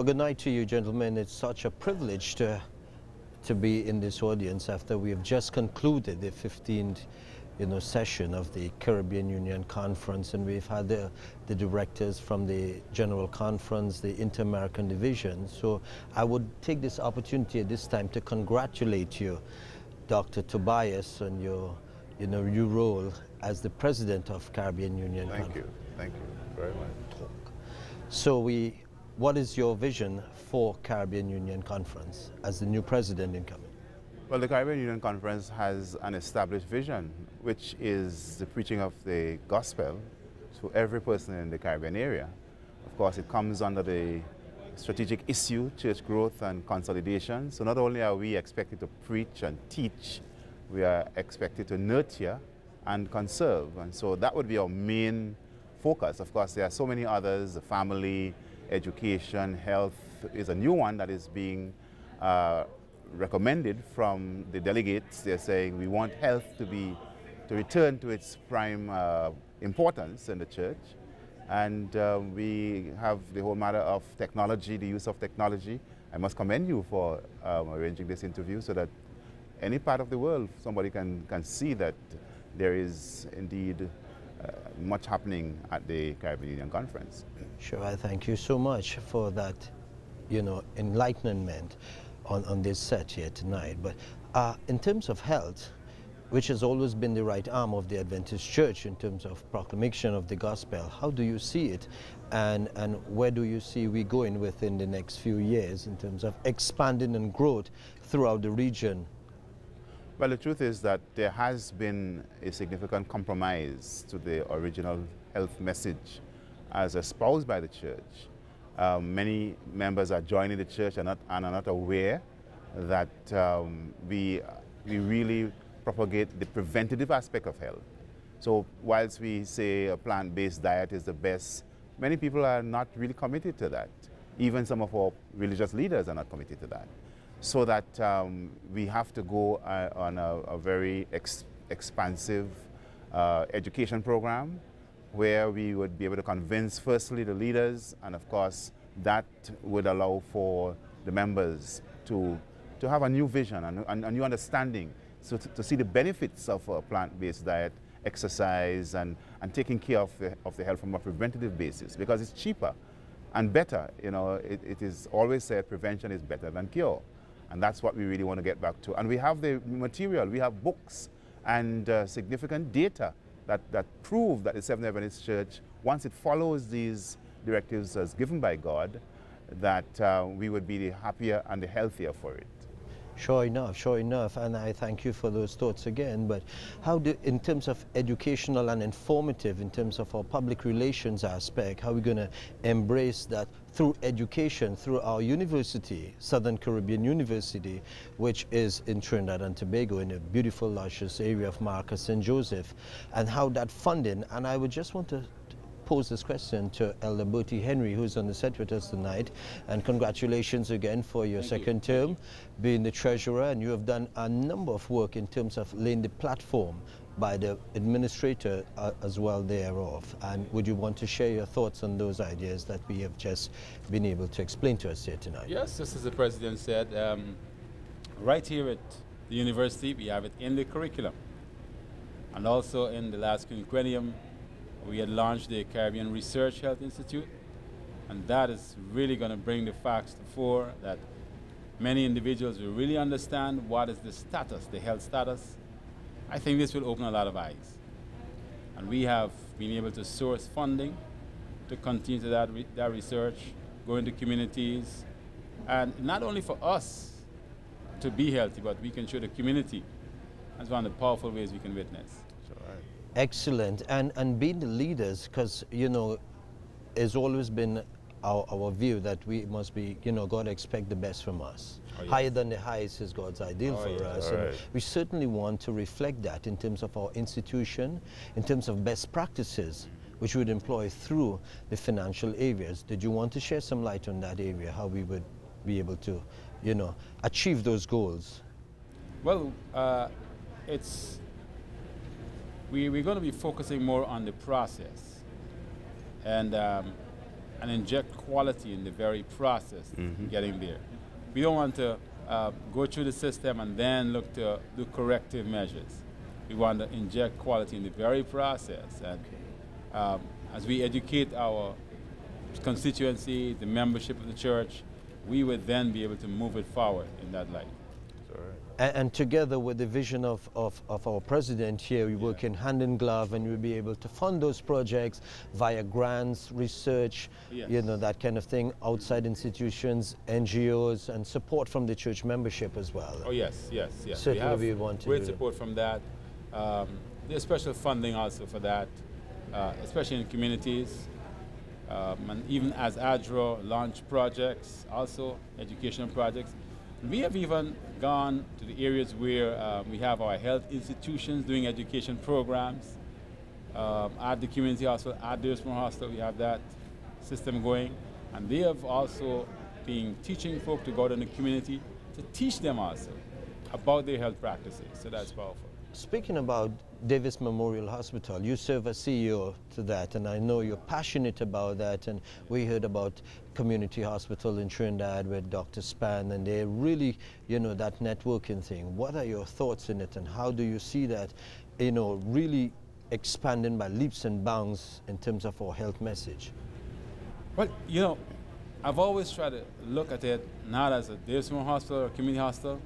Well, good night to you, gentlemen. It's such a privilege to be in this audience after we have just concluded the 15th session of the Caribbean Union Conference, and we've had the directors from the General Conference, the Inter-American Division. So I would take this opportunity at this time to congratulate you, Dr. Tobias, on your new role as the President of Caribbean Union Conference. Thank you very much. So what is your vision for Caribbean Union Conference as the new president incoming? Well, the Caribbean Union Conference has an established vision, which is the preaching of the gospel to every person in the Caribbean area. Of course, it comes under the strategic issue, church growth and consolidation. So not only are we expected to preach and teach, we are expected to nurture and conserve. And so that would be our main focus. Of course, there are so many others: the family, education, health is a new one that is being recommended from the delegates. They're saying we want health to return to its prime importance in the church. And we have the whole matter of technology, the use of technology. I must commend you for arranging this interview so that any part of the world somebody can see that there is indeed much happening at the Caribbean Union Conference. Sure, I thank you so much for that, enlightenment on this set here tonight. But in terms of health, which has always been the right arm of the Adventist Church in terms of proclamation of the gospel, how do you see it, and where do you see we going within the next few years in terms of expanding and growth throughout the region? Well, the truth is that there has been a significant compromise to the original health message as espoused by the church. Many members are joining the church and are not aware that we really propagate the preventative aspect of health. So whilst we say a plant-based diet is the best, many people are not really committed to that. Even some of our religious leaders are not committed to that. So that we have to go on a very expansive education program where we would be able to convince firstly the leaders, and of course that would allow for the members to have a new vision and a new understanding, so to see the benefits of a plant-based diet, exercise, and taking care of the health from a preventative basis, because it's cheaper and better. It is always said prevention is better than cure. And that's what we really want to get back to. And we have the material, we have books and significant data that prove that the Seventh-day Adventist Church, once it follows these directives as given by God, that we would be the happier and the healthier for it. Sure enough, and I thank you for those thoughts again. But in terms of educational and informative, in terms of our public relations aspect, how are we going to embrace that through education, through our university, Southern Caribbean University, which is in Trinidad and Tobago, in a beautiful, luscious area of Maracas, St. Joseph, and how that funding, and I would just want to pose this question to Elder Bertie Henry, who's on the set with us tonight. And congratulations again for your second term, being the treasurer, and you have done a number of work in terms of laying the platform by the administrator as well thereof. And would you want to share your thoughts on those ideas that we have just been able to explain to us here tonight? Yes, just as the president said, right here at the university, we have it in the curriculum. And also in the last quinquennium, we had launched the Caribbean Research Health Institute, and that is really going to bring the facts to the fore, that many individuals will really understand what is the status, the health status. I think this will open a lot of eyes. And we have been able to source funding to continue to that research, go into communities, and not only for us to be healthy, but we can show the community. That's one of the powerful ways we can witness. Excellent. And being the leaders, because, it's always been our view that we must be, God expect the best from us. Oh, yes. Higher than the highest is God's ideal for us. And we certainly want to reflect that in terms of our institution, in terms of best practices, which we would employ through the financial areas. Did you want to share some light on that area, how we would be able to, achieve those goals? Well, we're going to be focusing more on the process. And and inject quality in the very process getting there. We don't want to go through the system and then look to do corrective measures. We want to inject quality in the very process. And as we educate our constituency, the membership of the church, we would then be able to move it forward in that light. And together with the vision of our president here, we work in hand in glove, and we'll be able to fund those projects via grants, research, you know, that kind of thing, outside institutions, NGOs, and support from the church membership as well. Oh yes, yes, yes. Certainly we want to great support from that. There's special funding also for that, especially in communities. And even as ADRO launch projects, also educational projects. We have even gone to the areas where we have our health institutions doing education programs. At the community hospital, at the Osborne Hospital, we have that system going. And they have also been teaching folk to go out in the community to teach them also about their health practices. So that's powerful. Speaking about Davis Memorial Hospital, you serve as CEO to that, and I know you're passionate about that. And we heard about community hospital in Trinidad with Dr. Span, and they're really, you know, that networking thing. What are your thoughts in it, and how do you see that, you know, really expanding by leaps and bounds in terms of our health message? Well, you know, I've always tried to look at it not as a Davis Memorial Hospital or community hospital.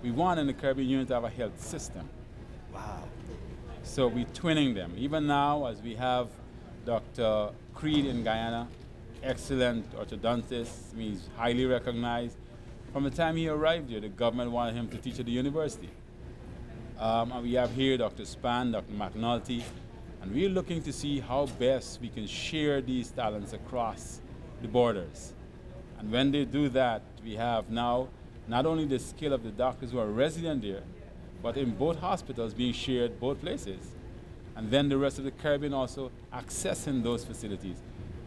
We want in the Caribbean Union to have a health system. Wow. So we're twinning them. Even now, as we have Dr. Creed in Guyana, excellent orthodontist, he's highly recognized. From the time he arrived here, the government wanted him to teach at the university. And we have here Dr. Span, Dr. McNulty, and we're looking to see how best we can share these talents across the borders. And when they do that, we have now not only the skill of the doctors who are resident there, but in both hospitals being shared both places. And then the rest of the Caribbean also accessing those facilities.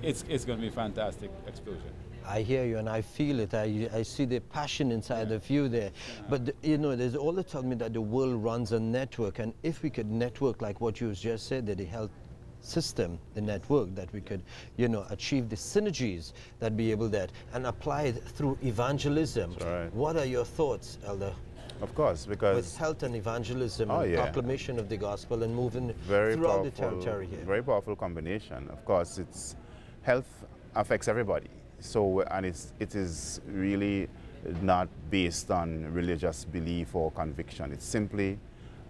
It's going to be a fantastic explosion. I hear you and I feel it. I see the passion inside of you there. But you know, there's all that tell me that the world runs a network, and if we could network like what you just said, that the health system, the network, that we could, you know, achieve the synergies that be able that and apply it through evangelism. That's right. What are your thoughts, Elder? Of course, because with health and evangelism and proclamation of the gospel and moving throughout the territory here. Very powerful combination. Of course, it's health affects everybody. So, and it is really not based on religious belief or conviction. It's simply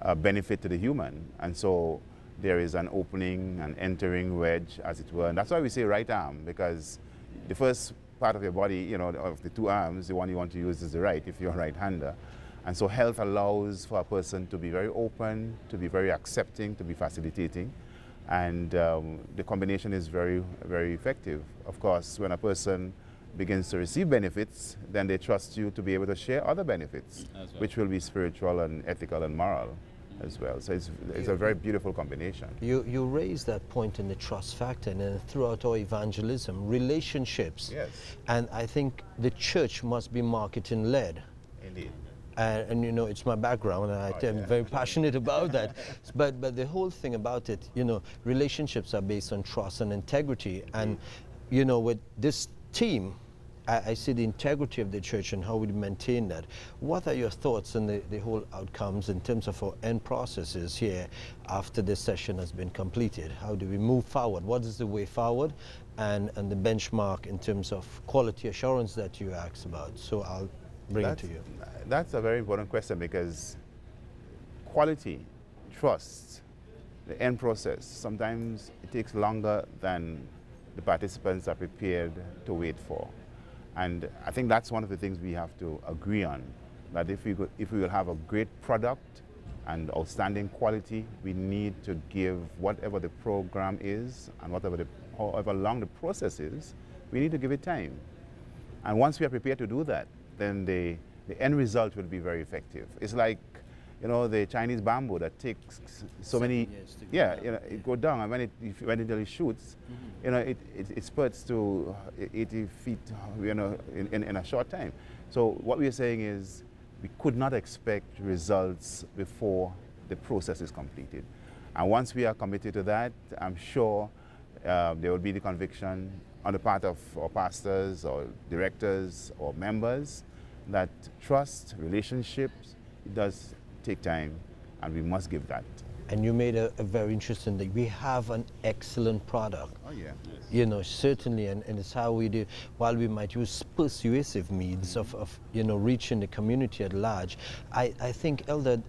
a benefit to the human. And so there is an opening, an entering wedge, as it were. And that's why we say right arm, because the first part of your body, you know, of the two arms, the one you want to use is the right, if you're a right-hander. And so health allows for a person to be very open, to be very accepting, to be facilitating. And the combination is very, very effective. Of course, when a person begins to receive benefits, then they trust you to be able to share other benefits, which will be spiritual and ethical and moral as well. So it's a very beautiful combination. You raised that point in the trust factor, and throughout our evangelism, relationships. Yes. And I think the church must be marketing-led. Indeed. And you know, it's my background, and I'm very passionate about that. But the whole thing about it, you know, relationships are based on trust and integrity. And you know, with this team, I see the integrity of the church and how we maintain that. What are your thoughts on the whole outcomes in terms of our end processes here after this session has been completed? How do we move forward? What is the way forward? And the benchmark in terms of quality assurance that you asked about. So I'll bring it to you. That's a very important question, because quality, trust, the end process, sometimes it takes longer than the participants are prepared to wait for. And I think that's one of the things we have to agree on, that if we will have a great product and outstanding quality, we need to give whatever the program is and however long the process is, we need to give it time. And once we are prepared to do that, then the end result will be very effective. It's like, you know, the Chinese bamboo that takes so many, you know, it go down, and when it shoots, you know, it spurts to 80 feet, you know, in a short time. So what we are saying is we could not expect results before the process is completed. And once we are committed to that, I'm sure there will be the conviction on the part of our pastors or directors or members, that trust, relationships, it does take time, and we must give that. And you made a very interesting thing. We have an excellent product. Oh, yeah. You know, certainly, and it's how we do, while we might use persuasive means of you know, reaching the community at large, I think Elder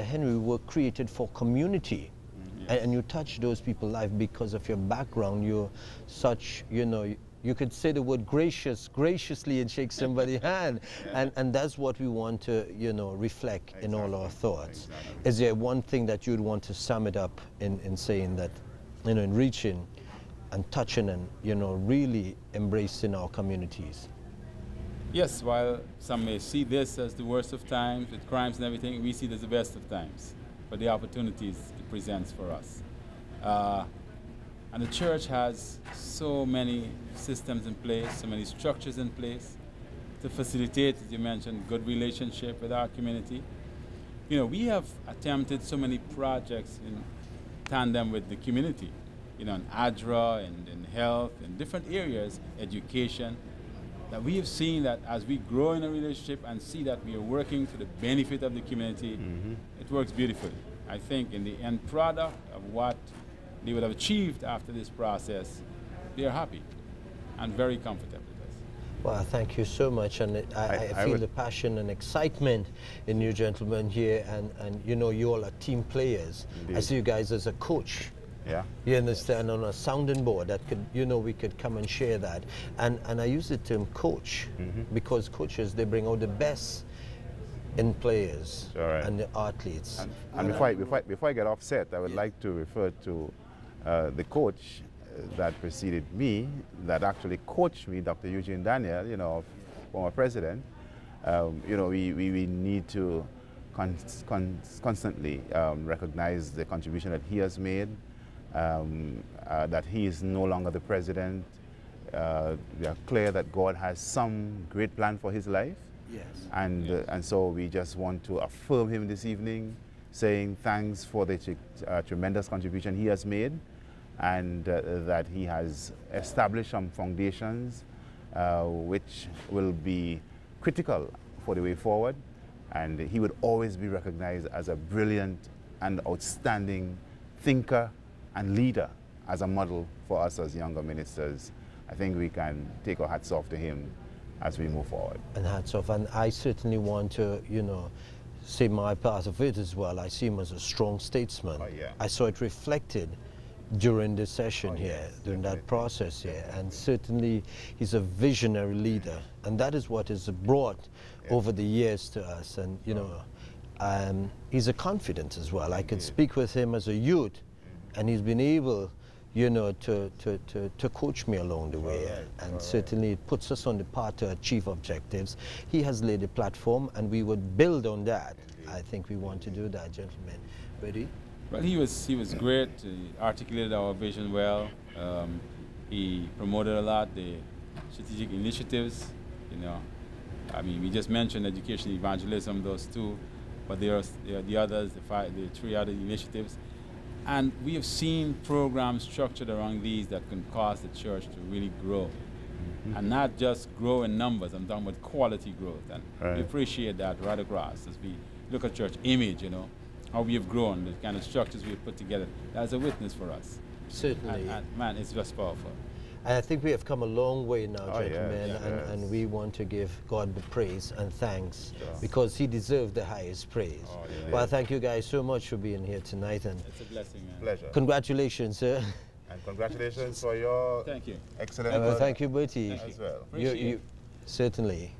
Henry were created for community. Yes. And you touch those people's life because of your background. You're such, you know, you could say the word graciously and shake somebody's hand. Yeah. And that's what we want to, you know, reflect in all our thoughts. Exactly. Is there one thing that you'd want to sum it up in saying that, you know, in reaching and touching and, you know, really embracing our communities? Yes, while some may see this as the worst of times, with crimes and everything, we see it as the best of times for the opportunities it presents for us. And the church has so many systems in place, so many structures in place to facilitate, as you mentioned, good relationship with our community. You know, we have attempted so many projects in tandem with the community, you know, in ADRA and in health, in different areas, education, that we have seen that as we grow in a relationship and see that we are working to the benefit of the community, it works beautifully. I think in the end product of what they would have achieved after this process, they are happy and very comfortable with us. Well, thank you so much, and I feel the passion and excitement in you gentlemen here, and you know, you all are team players. Indeed. I see you guys as a coach. Yeah. You understand, on a sounding board that could, you know, we could come and share that. And I use the term coach because coaches, they bring out the best in players and the athletes. And before I get offset, I would like to refer to the coach that preceded me, that actually coached me, Dr. Eugene Daniel, you know, former president. You know, we need to constantly recognize the contribution that he has made, that he is no longer the president. We are clear that God has some great plan for his life. Yes. And so we just want to affirm him this evening, saying thanks for the tremendous contribution he has made, and that he has established some foundations which will be critical for the way forward. And he would always be recognized as a brilliant and outstanding thinker and leader, as a model for us as younger ministers. I think we can take our hats off to him as we move forward. And hats off. And I certainly want to, you know, say my part of it as well. I see him as a strong statesman. Oh, yeah. I saw it reflected during this session here, yes, during definitely. that process here. And certainly he's a visionary leader. And that is what is brought over the years to us. And, you know, he's a confident as well. I could speak with him as a youth, and he's been able, you know, to coach me along the way. And certainly it puts us on the path to achieve objectives. He has laid a platform, and we would build on that. I think we want to do that, gentlemen. Bertie? Well, he was great. He articulated our vision well. He promoted a lot the strategic initiatives. You know, I mean, we just mentioned education, evangelism, those two, but there are the others, the three other initiatives. And we have seen programs structured around these that can cause the church to really grow. And not just grow in numbers, I'm talking about quality growth. And we appreciate that right across as we look at church image, you know, how we have grown, the kind of structures we have put together. That's a witness for us. Certainly. And man, it's just powerful. And I think we have come a long way now, Oh, gentlemen, yes, and we want to give God the praise and thanks because he deserved the highest praise. Well, thank you guys so much for being here tonight, and It's a blessing, man. Pleasure. congratulations, sir. And congratulations for your Thank you. excellent Well, work thank you, Bertie. as well. You certainly.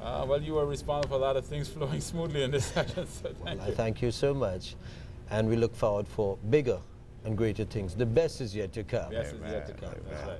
Well, you were responsible for a lot of things flowing smoothly in this session, so thank I you. thank you so much, and we look forward for bigger and greater things. The best is yet to come. Best is yet to come. That's Amen. right.